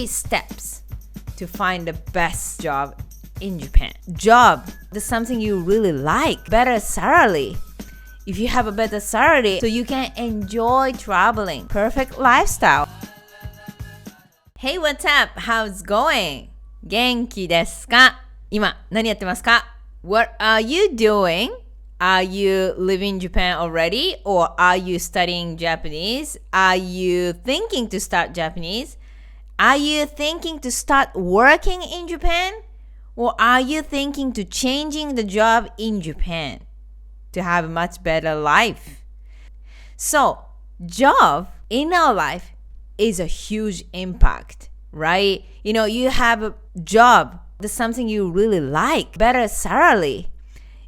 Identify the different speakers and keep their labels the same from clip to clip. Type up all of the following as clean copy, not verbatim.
Speaker 1: 3 steps to find the best job in Japan. Job, that's something you really like. Better salary. If you have a better salary, so you can enjoy traveling. Perfect lifestyle. Hey, what's up? How's it going? 元気ですか？今何やってますか？ What are you doing? Are you living in Japan already? Or are you studying Japanese? Are you thinking to start Japanese? Are you thinking to start working in Japan? Or are you thinking to changing the job in Japan to have a much better life? So, job in our life is a huge impact, right? You know, you have a job, that's something you really like, better salary.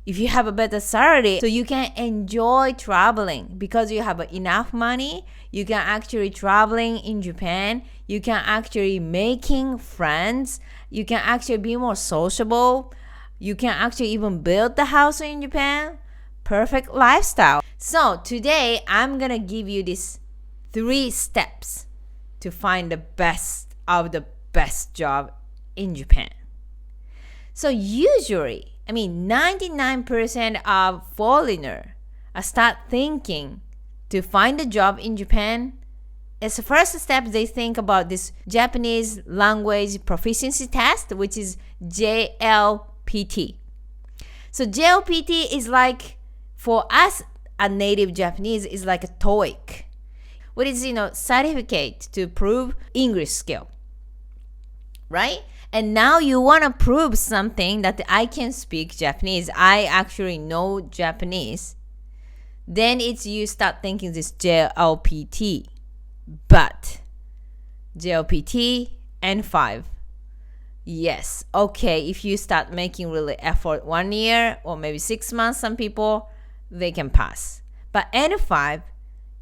Speaker 1: If you have a better salary, so you can enjoy traveling because you have enough money, you can actually traveling in Japan, you can actually making friends, you can actually be more sociable, you can actually even build the house in Japan. Perfect lifestyle. So today I'm gonna give you these 3 steps to find the best of the best job in Japan. So usually, 99% of foreigners start thinking to find a job in Japan. As the first step, they think about this Japanese language proficiency test, which is JLPT. So JLPT is like, for us, a native Japanese, is like a TOEIC. What is, certificate to prove English skill, right? And now you want to prove something that I can speak Japanese. I actually know Japanese. Then you start thinking this JLPT. But JLPT N5. Yes. Okay. If you start making really effort 1 year or maybe 6 months, some people, they can pass. But N5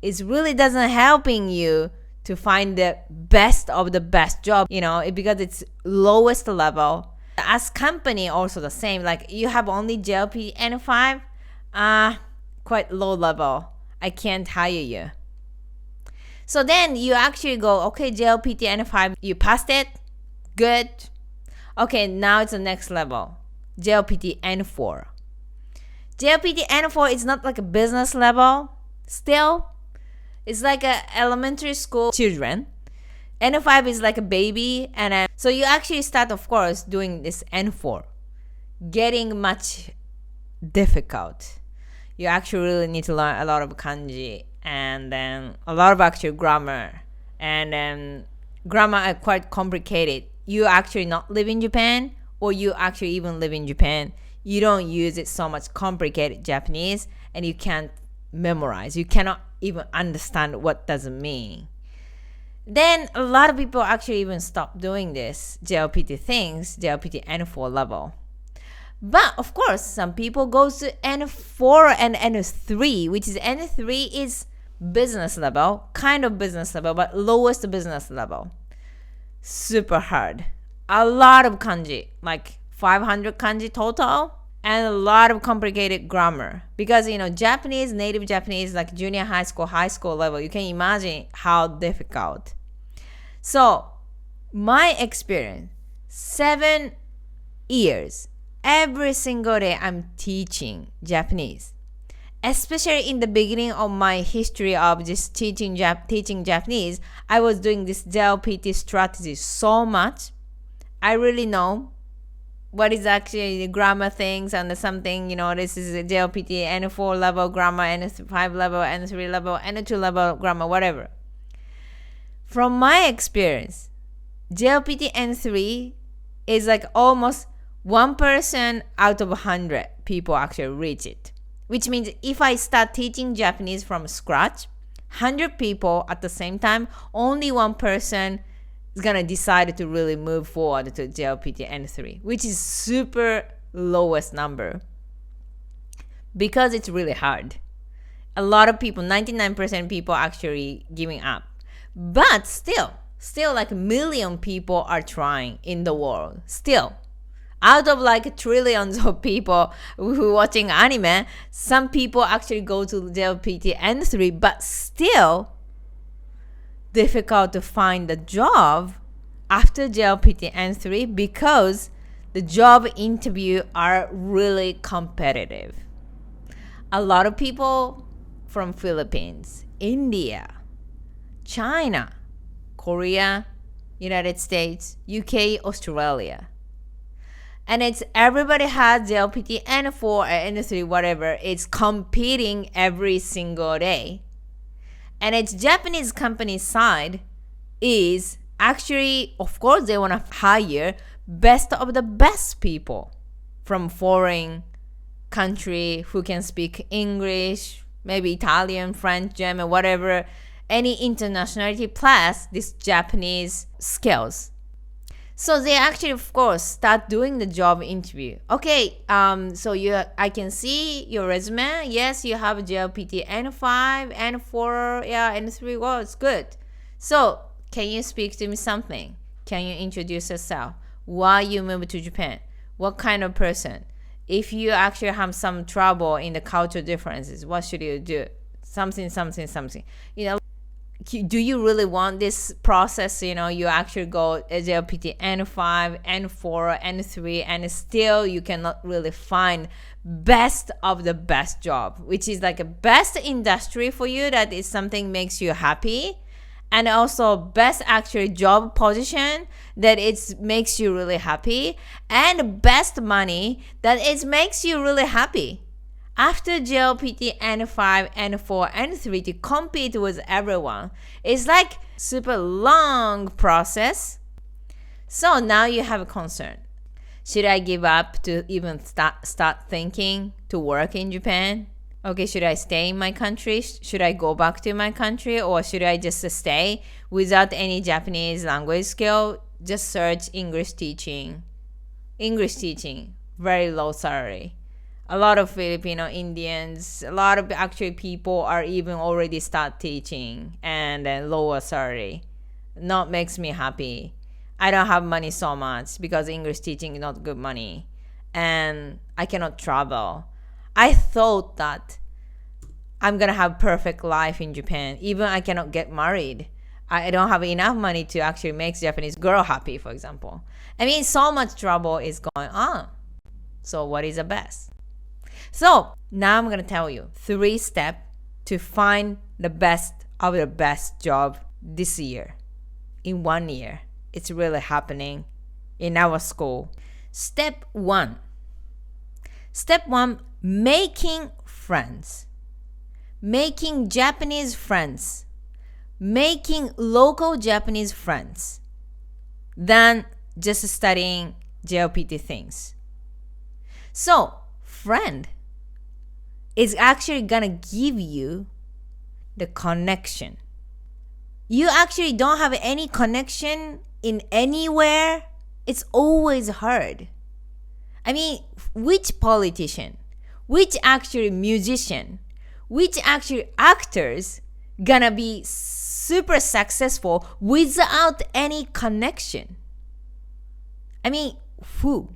Speaker 1: is really doesn't helping you to find the best of the best job, because it's lowest level. As company also the same, like you have only JLP N5, quite low level. I can't hire you. So then you actually go, okay, JLPT N5, you passed it, good. Okay, now it's the next level, JLPT N4. JLPT N4 is not like a business level, still. It's like a elementary school children. N5 is like a baby. And so you actually start, of course, doing this N4. Getting much difficult. You actually really need to learn a lot of kanji. And then a lot of actual grammar. And then grammar are quite complicated. You actually not live in Japan. Or you actually even live in Japan. You don't use it so much complicated Japanese. And you can't memorize. You cannot even understand what does it mean. Then a lot of people actually even stop doing this JLPT things, JLPT N4 level. But of course, some people go to N4 and N3, which is N3 is business level, kind of business level, but lowest business level. Super hard. A lot of kanji, like 500 kanji total. And a lot of complicated grammar. Because, Japanese, native Japanese, like junior high school level, you can imagine how difficult. So, my experience, 7 years, every single day I'm teaching Japanese. Especially in the beginning of my history of just teaching Japanese, I was doing this JLPT strategy so much. I really know what is actually the grammar things and something, this is a JLPT N4 level grammar, N5 level, N3 level, N2 level grammar, whatever. From my experience, JLPT N3 is like almost 1% out of 100 people actually reach it. Which means if I start teaching Japanese from scratch, 100 people at the same time, only 1 person is going to decide to really move forward to JLPT N3, which is super lowest number because it's really hard. A lot of people, 99% people actually giving up. But still like a million people are trying in the world. Still. Out of like trillions of people who watching anime, some people actually go to JLPT N3, but still difficult to find a job after JLPT N3 because the job interview are really competitive. A lot of people from Philippines, India, China, Korea, United States, UK, Australia. And it's everybody has JLPT N4 or N3, whatever. It's competing every single day. And its Japanese company side is actually, of course, they want to hire best of the best people from foreign country who can speak English, maybe Italian, French, German, whatever, any internationality plus this Japanese skills. So they actually, of course, start doing the job interview. Okay, so I can see your resume. Yes, you have JLPT N5, N4, yeah, N3. Well, it's good. So can you speak to me something? Can you introduce yourself? Why you moved to Japan? What kind of person? If you actually have some trouble in the cultural differences, what should you do? Something. Do you really want this process? You actually go JLPT N5, N4, N3, and still you cannot really find best of the best job, which is like a best industry for you, that is something makes you happy, and also best actually job position that it makes you really happy, and best money that it makes you really happy. After JLPT N5, N4, N3 to compete with everyone, it's like super long process. So now you have a concern. Should I give up to even start thinking to work in Japan? Okay, should I stay in my country? Should I go back to my country? Or should I just stay without any Japanese language skill? Just search English teaching. Very low salary. A lot of Filipino, Indians, a lot of actually people are even already start teaching, and then lower salary. Not makes me happy. I don't have money so much because English teaching is not good money, and I cannot travel. I thought that I'm gonna have perfect life in Japan. Even I cannot get married. I don't have enough money to actually make Japanese girl happy, for example. I mean, so much trouble is going on. So what is the best? So now I'm going to tell you 3 steps to find the best of the best job this year. In 1 year, it's really happening in our school. Step 1, making friends. Making Japanese friends. Making local Japanese friends. Than just studying JLPT things. So, friend is actually gonna give you the connection. You actually don't have any connection in anywhere. It's always hard. I mean, which politician, which actually musician, which actually actors gonna be super successful without any connection? I mean, who?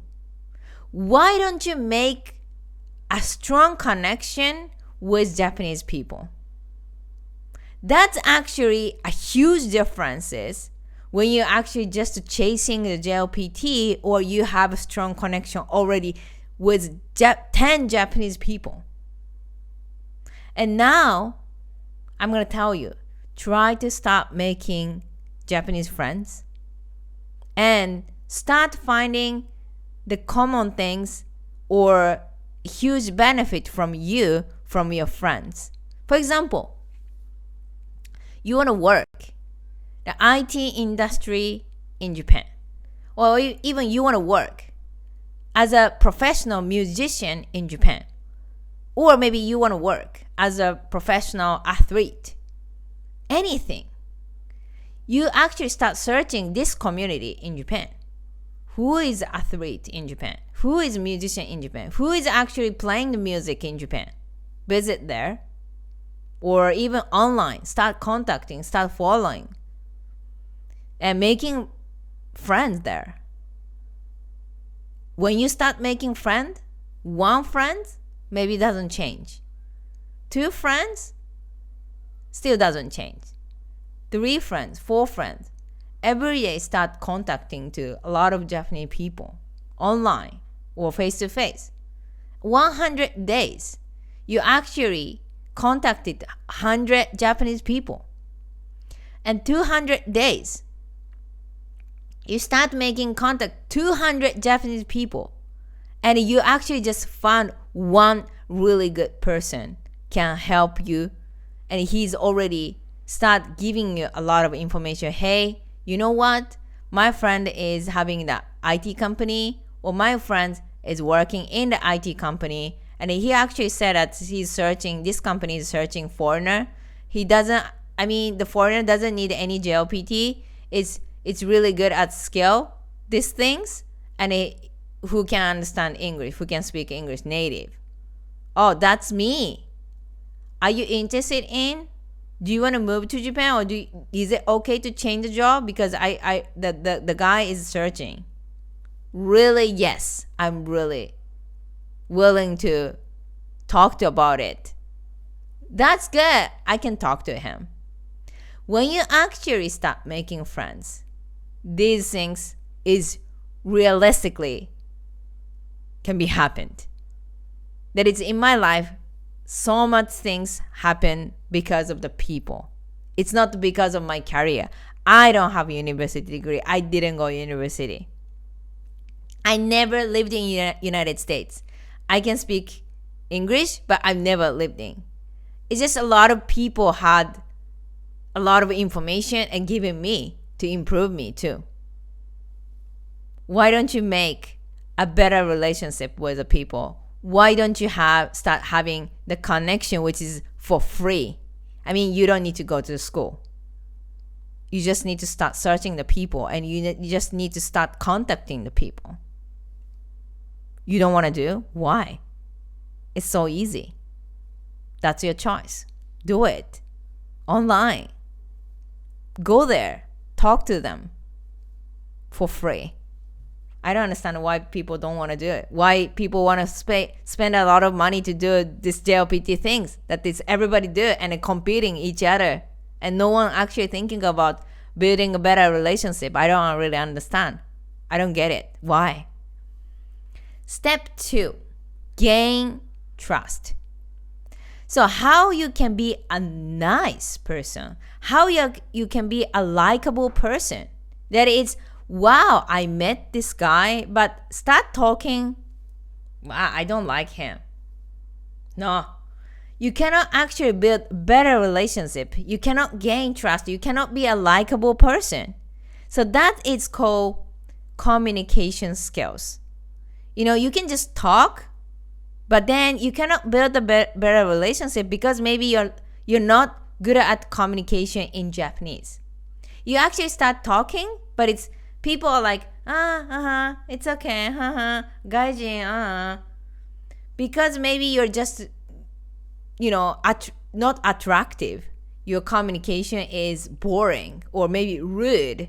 Speaker 1: Why don't you make a strong connection with Japanese people? That's actually a huge difference when you're actually just chasing the JLPT, or you have a strong connection already with 10 Japanese people. And now I'm going to tell you, try to start making Japanese friends and start finding the common things or huge benefit from your friends. For example, you want to work the IT industry in Japan, or even you want to work as a professional musician in Japan, or maybe you want to work as a professional athlete. Anything. You actually start searching this community in Japan. Who is an athlete in Japan? Who is a musician in Japan? Who is actually playing the music in Japan? Visit there. Or even online. Start contacting, start following. And making friends there. When you start making friends, 1 friend maybe doesn't change. 2 friends still doesn't change. 3 friends, 4 friends. every day start contacting to a lot of Japanese people online or face to face. 100 days, you actually contacted 100 Japanese people. And 200 days, you start making contact 200 Japanese people. And you actually just found one really good person can help you. And he's already start giving you a lot of information. Hey, you know what? My friend is having the IT company, or my friend is working in the IT company, and he actually said that this company is searching foreigner. The foreigner doesn't need any JLPT. It's really good at skill, these things, and who can understand English, who can speak English native. Oh, that's me. Are you interested in? Do you want to move to Japan, or is it okay to change the job? Because the guy is searching. Really, yes, I'm really willing to talk about it. That's good. I can talk to him. When you actually start making friends, these things is realistically can be happened. That it's in my life, so much things happen because of the people. It's not because of my career. I don't have a university degree. I didn't go to university. I never lived in United States. I can speak English, but I've never lived in. It's just a lot of people had a lot of information and given me to improve me too. Why don't you make a better relationship with the people? Why don't you start having the connection, which is for free? I mean, you don't need to go to school. You just need to start searching the people, and you just need to start contacting the people. You don't want to do? Why? It's so easy. That's your choice. Do it. Online. Go there. Talk to them for free. I don't understand why people don't want to do it. Why people want to spend a lot of money to do this JLPT things that is everybody do it and competing each other, and no one actually thinking about building a better relationship. I don't really understand. I don't get it. Why? Step 2, gain trust. So how you can be a nice person, how you can be a likable person. That is, wow, I met this guy, but start talking, wow, I don't like him. No, you cannot actually build better relationship. You cannot gain trust. You cannot be a likable person. So that is called communication skills. You can just talk, but then you cannot build a better relationship because maybe you're not good at communication in Japanese. You actually start talking, but it's people are like, it's okay, gaijin, because maybe you're just, not attractive. Your communication is boring, or maybe rude,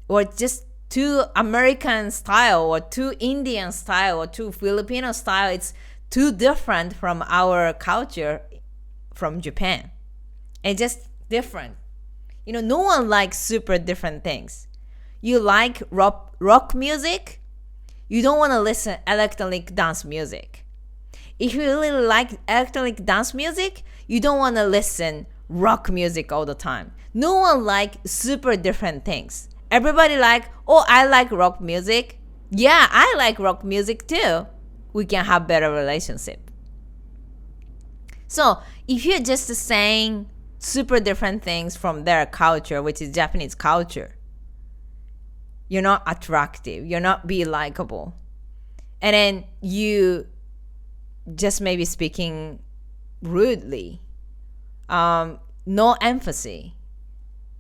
Speaker 1: or just too American style, or too Indian style, or too Filipino style. It's too different from our culture from Japan. It's just different. No one likes super different things. You like rock music, you don't want to listen electronic dance music. If you really like electronic dance music, you don't want to listen rock music all the time. No one like super different things. Everybody like, oh, I like rock music. Yeah, I like rock music too. We can have better relationship. So if you're just saying super different things from their culture, which is Japanese culture, you're not attractive. You're not be likable. And then you just maybe speaking rudely. No empathy.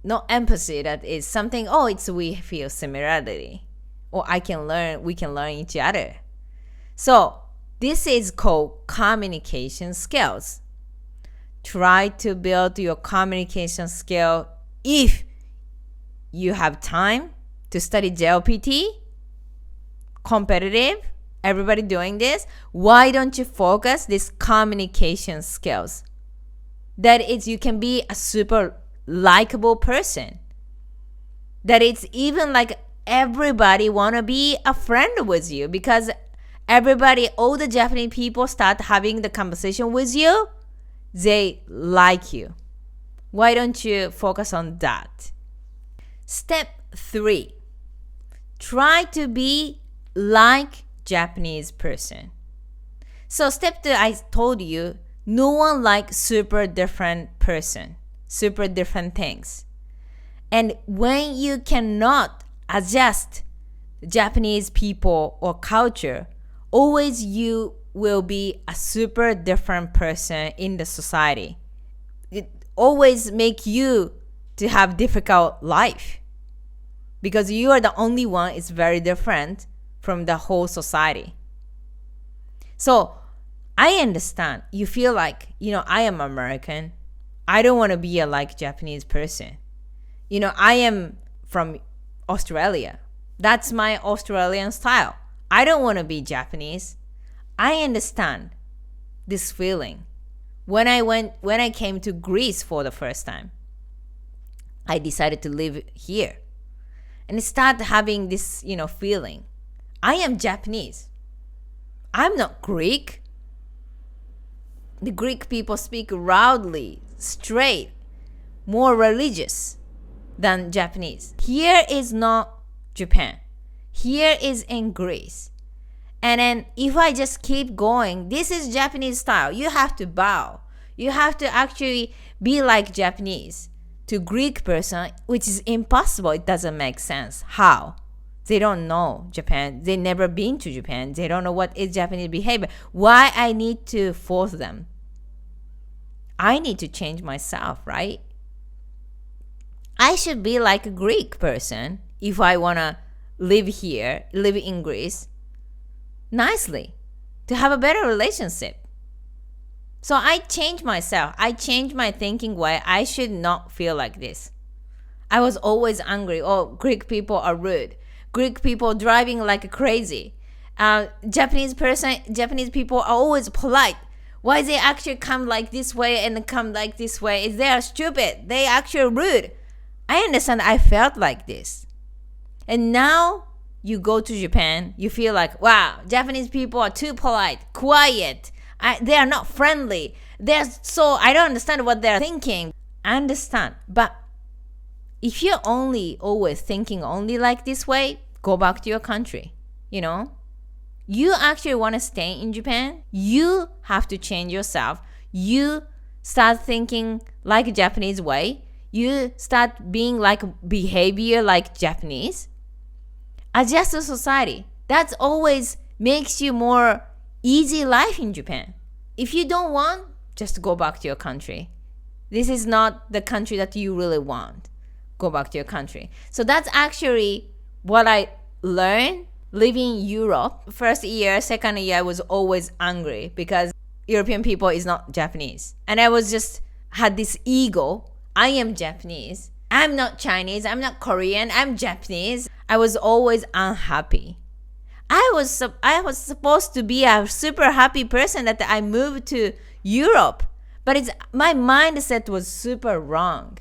Speaker 1: No empathy that is something, we feel similarity. Or we can learn each other. So this is called communication skills. Try to build your communication skill if you have time to study JLPT, competitive, everybody doing this. Why don't you focus this communication skills? That is, you can be a super likable person. that it's even like everybody want to be a friend with you, because everybody, all the Japanese people start having the conversation with you, they like you. Why don't you focus on that? Step 3, try to be like Japanese person. So step 2, I told you, no one like super different person, super different things. And when you cannot adjust Japanese people or culture, always you will be a super different person in the society. It always make you to have difficult life, because you are the only one is very different from the whole society. So I understand you feel like, I am American. I don't want to be a like Japanese person. I am from Australia. That's my Australian style. I don't want to be Japanese. I understand this feeling. When I came to Greece for the first time, I decided to live here and start having this, feeling. I am Japanese. I'm not Greek. The Greek people speak loudly, straight, more religious than Japanese. Here is not Japan. Here is in Greece. And then if I just keep going, this is Japanese style. You have to bow. You have to actually be like Japanese to Greek person, which is impossible. It doesn't make sense. How? They don't know Japan. They never been to Japan. They don't know what is Japanese behavior. Why I need to force them? I need to change myself, right? I should be like a Greek person if I want to live here, live in Greece, nicely, to have a better relationship. So I changed myself. I changed my thinking way. I should not feel like this. I was always angry. Oh, Greek people are rude. Greek people driving like crazy. Japanese people are always polite. Why they actually come like this way and come like this way? They are stupid. They actually rude. I understand. I felt like this. And now you go to Japan, you feel like, wow, Japanese people are too polite, quiet. They are not friendly. I don't understand what they're thinking. I understand. But if you're always thinking only like this way, go back to your country. You actually want to stay in Japan, you have to change yourself. You start thinking like a Japanese way. You start being like behavior like Japanese. Adjust the society. That's always makes you more easy life in Japan. If you don't want, just go back to your country. This is not the country that you really want. Go back to your country. So that's actually what I learned living in Europe. First year, second year, I was always angry because European people is not Japanese. And I was just had this ego. I am Japanese. I'm not Chinese. I'm not Korean. I'm Japanese. I was always unhappy. I was supposed to be a super happy person that I moved to Europe. But my mindset was super wrong.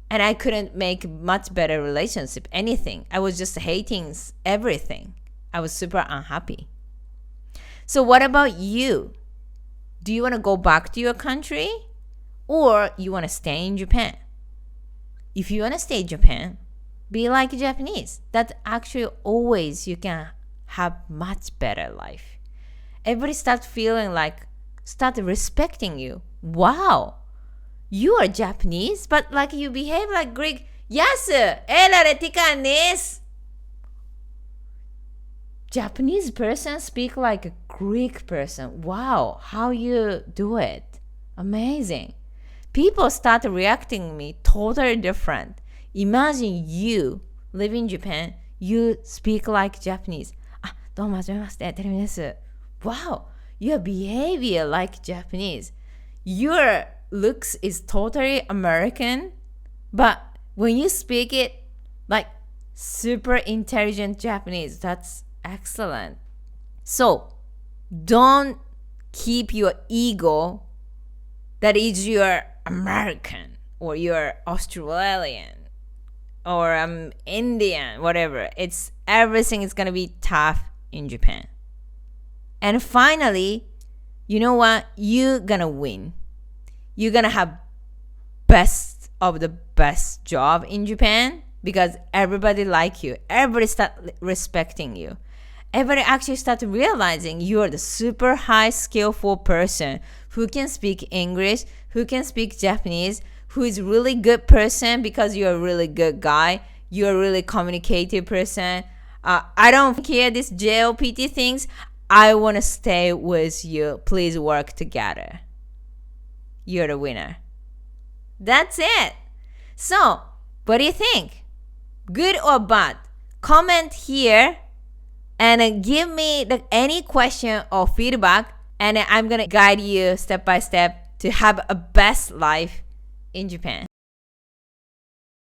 Speaker 1: And I couldn't make much better relationship, anything. I was just hating everything. I was super unhappy. So what about you? Do you want to go back to your country? Or you want to stay in Japan? If you want to stay in Japan, be like Japanese. That actually always you can have much better life. Everybody start respecting you. Wow. You are Japanese, but like you behave like Greek. Yes, Japanese person speak like a Greek person. Wow, how you do it. Amazing. People start reacting me totally different. Imagine you live in Japan, you speak like Japanese. どうもはじめまして、てるみです。Wow, your behavior like Japanese. Your looks is totally American, but when you speak it like super intelligent Japanese, that's excellent. So don't keep your ego that is you're American or you're Australian or I'm Indian, whatever. It's everything is gonna be tough in Japan. And finally, you know what? You're gonna win. You're gonna have best of the best job in Japan because everybody like you. Everybody start respecting you. Everybody actually start realizing you are the super high skillful person who can speak English, who can speak Japanese, who is really good person because you're a really good guy. You're a really communicative person. I don't care these JLPT things. I want to stay with you. Please work together. You're the winner. That's it. So, what do you think? Good or bad? Comment here and give me any question or feedback, and I'm going to guide you step by step to have a best life in Japan.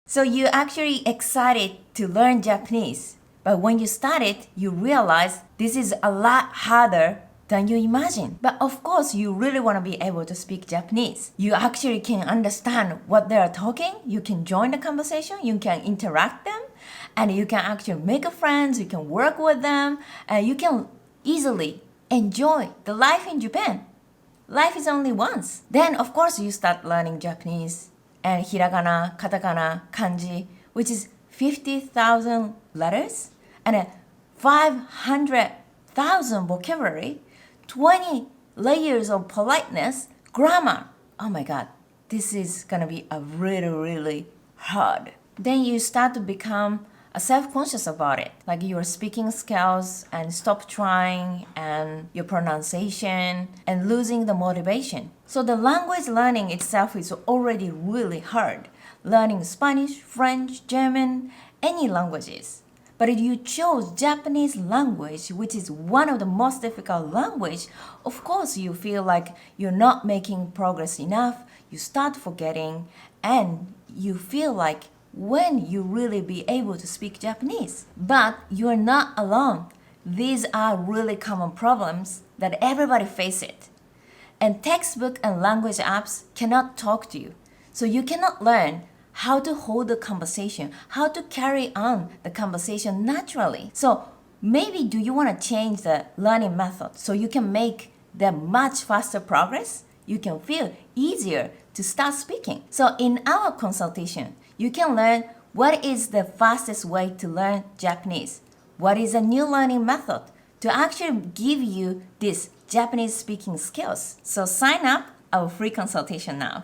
Speaker 1: So you're actually excited to learn Japanese, but when you start it, you realize this is a lot harder than you imagine. But of course, you really want to be able to speak Japanese. You actually can understand what they are talking. You can join the conversation. You can interact them. And you can actually make friends. You can work with them. And you can easily enjoy the life in Japan. Life is only once. Then, of course, you start learning Japanese and hiragana, katakana, kanji, which is 50,000 letters and 500,000 vocabulary, 20 layers of politeness, grammar. Oh my God, this is gonna be a really, really hard. Then you start to become self-conscious about it, like your speaking skills and stop trying and your pronunciation and losing the motivation. So the language learning itself is already really hard. Learning Spanish, French, German, any languages. But if you chose Japanese language, which is one of the most difficult language, of course you feel like you're not making progress enough, you start forgetting, and you feel like when you really be able to speak Japanese. But you're not alone. These are really common problems that everybody face it. And textbook and language apps cannot talk to you. So you cannot learn how to hold the conversation, how to carry on the conversation naturally. So maybe do you want to change the learning method so you can make the much faster progress? You can feel easier to start speaking. So in our consultation, you can learn what is the fastest way to learn Japanese. What is a new learning method to actually give you this Japanese speaking skills. So sign up our free consultation now.